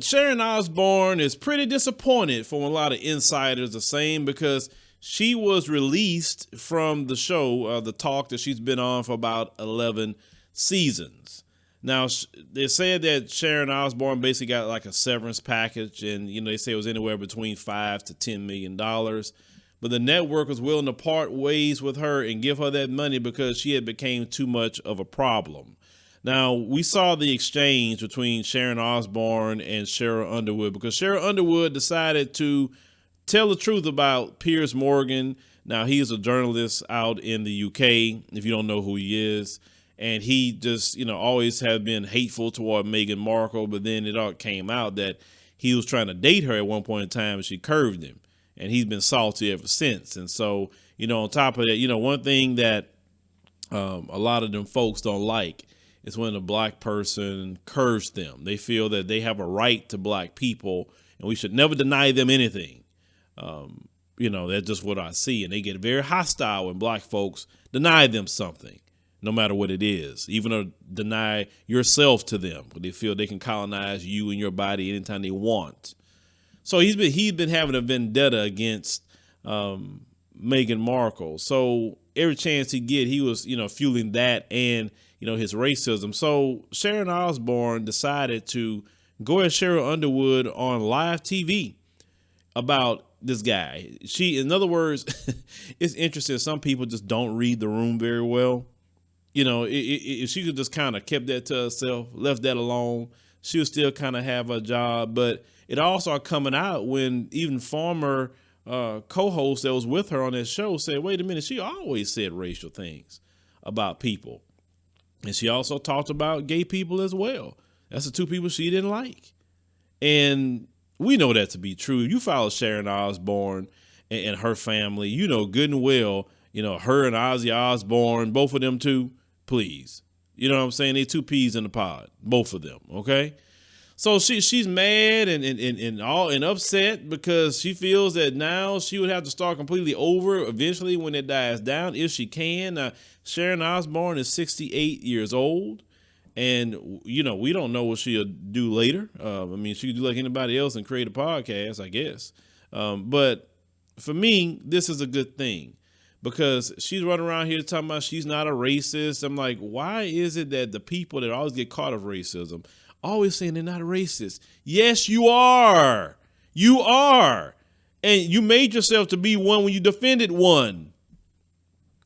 Sharon Osbourne is pretty disappointed from a lot of insiders are saying because she was released from the show, the talk that she's been on for about 11 seasons. Now, they said that Sharon Osbourne basically got like a severance package, and they say it was anywhere between $5 to $10 million. But the network was willing to part ways with her and give her that money because she had become too much of a problem. Now, we saw the exchange between Sharon Osbourne and Sheryl Underwood because Sheryl Underwood decided to tell the truth about Piers Morgan. Now, he's a journalist out in the UK, if you don't know who he is. And he just, always have been hateful toward Meghan Markle. But then it all came out that he was trying to date her at one point in time and she curved him. And he's been salty ever since. And so, on top of that, one thing that a lot of them folks don't like is when a black person curves them. They feel that they have a right to black people and we should never deny them anything. That's just what I see. And they get very hostile when black folks deny them something, no matter what it is, even or deny yourself to them. They feel they can colonize you and your body anytime they want. So he's been having a vendetta against Meghan Markle. So every chance he get, he was, fueling that and, his racism. So Sharon Osbourne decided to go at Sheryl Underwood on live TV about this guy. In other words, it's interesting. Some people just don't read the room very well. If she could just kind of kept that to herself, left that alone, she would still kind of have a job. But it all started coming out when even former co-host that was with her on that show said, wait a minute, she always said racial things about people. And she also talked about gay people as well. That's the two people she didn't like. And we know that to be true. You follow Sharon Osbourne and her family, you know good and well, her and Ozzy Osbourne, both of them two, please. You know what I'm saying? They two peas in the pod, both of them. Okay. So she's mad and upset because she feels that now she would have to start completely over eventually when it dies down, if she can. Sharon Osbourne is 68 years old. And, we don't know what she'll do later. She could do like anybody else and create a podcast, I guess. But for me, this is a good thing because she's running around here talking about she's not a racist. I'm like, why is it that the people that always get caught of racism always saying they're not a racist? Yes, you are. You are. And you made yourself to be one when you defended one.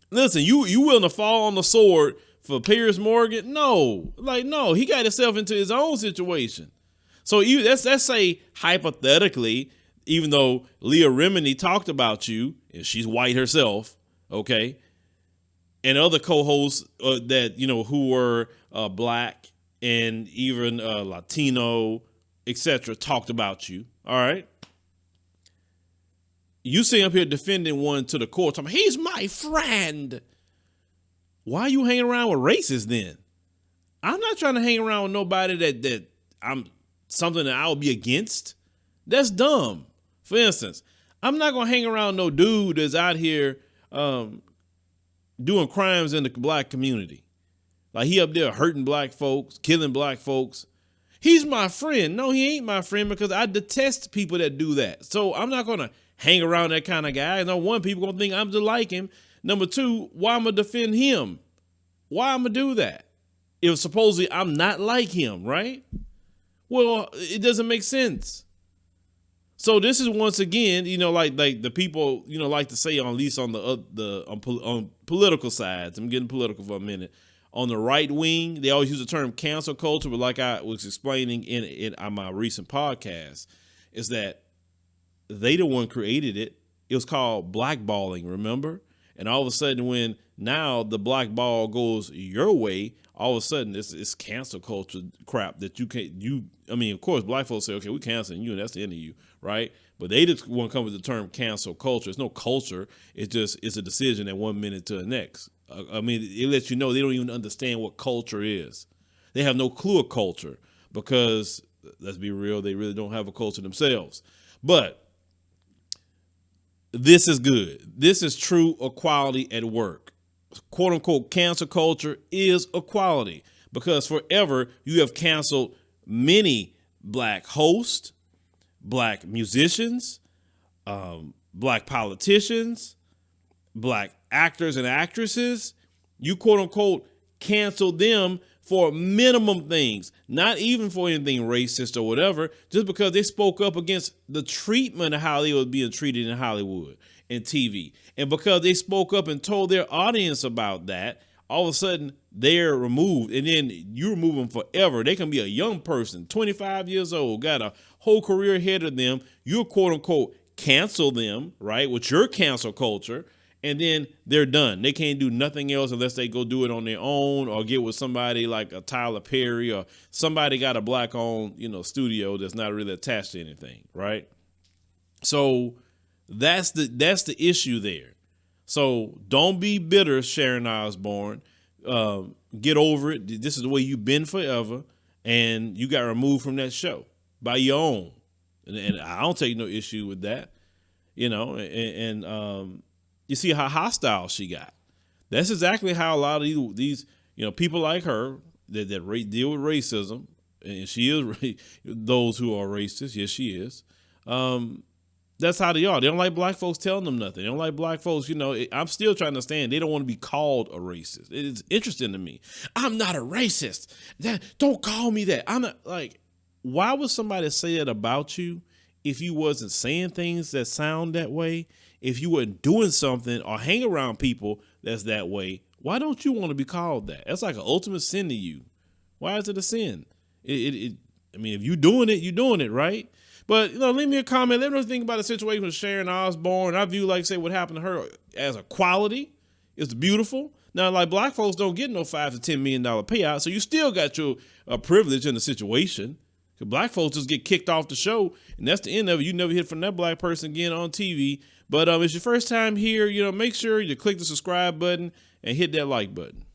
Listen, you willing to fall on the sword for Piers Morgan? No, he got himself into his own situation. So let's say hypothetically, even though Leah Remini talked about you and she's white herself, okay, and other co-hosts that who were black and even Latino, etc., talked about you. All right, you sitting up here defending one to the court, talking, he's my friend. Why are you hanging around with racists then? I'm not trying to hang around with nobody that I'm something that I would be against. That's dumb. For instance, I'm not going to hang around no dude that's out here doing crimes in the black community. Like he up there hurting black folks, killing black folks. He's my friend. No, he ain't my friend because I detest people that do that. So I'm not going to hang around that kind of guy. No, one, people going to think I'm just like him. Number two, why I'm going to defend him? Why I'm going to do that? If supposedly I'm not like him, right? Well, it doesn't make sense. So this is once again, like the people, like to say, on at least on on political sides. I'm getting political for a minute. On the right wing, they always use the term cancel culture, but like I was explaining in my recent podcast, is that they the one created it. It was called blackballing, remember? And all of a sudden, when now the black ball goes your way, all of a sudden it's cancel culture crap that you can't. Of course, black folks say, okay, we canceling you, and that's the end of you, right? But they just want to come with the term cancel culture. It's no culture. It's a decision at 1 minute to the next. It lets you know they don't even understand what culture is. They have no clue of culture because, let's be real, they really don't have a culture themselves. But this is good. This is true equality at work. Quote unquote cancel culture is equality because forever you have canceled many black hosts, black musicians, black politicians, black actors and actresses. You quote unquote cancel them for minimum things, not even for anything racist or whatever, just because they spoke up against the treatment of how they were being treated in Hollywood and TV. And because they spoke up and told their audience about that, all of a sudden they're removed, and then you remove them forever. They can be a young person, 25 years old, got a whole career ahead of them. You quote unquote cancel them, right, with your cancel culture, and then they're done. They can't do nothing else unless they go do it on their own or get with somebody like a Tyler Perry or somebody got a black-owned, studio that's not really attached to anything, right? So that's the issue there. So don't be bitter, Sharon Osbourne. Get over it. This is the way you've been forever, and you got removed from that show by your own. And I don't take no issue with that, and you see how hostile she got. That's exactly how a lot of these people like her that deal with racism, and she is those who are racist. Yes, she is. That's how they are. They don't like black folks telling them nothing. They don't like black folks. I'm still trying to understand. They don't want to be called a racist. It's interesting to me. I'm not a racist. Don't call me that. I'm not like. Why would somebody say that about you if you wasn't saying things that sound that way? If you weren't doing something or hang around people that's that way, why don't you want to be called that? That's like an ultimate sin to you. Why is it a sin? I mean, if you're doing it, right? But, leave me a comment. Let me know what you think about the situation with Sharon Osbourne. I view, what happened to her as a quality. It's beautiful. Now, black folks don't get no $5 to $10 million payout, so you still got your privilege in the situation. Because black folks just get kicked off the show, and that's the end of it. You never hear from that black person again on TV. But it's your first time here, make sure you click the subscribe button and hit that like button.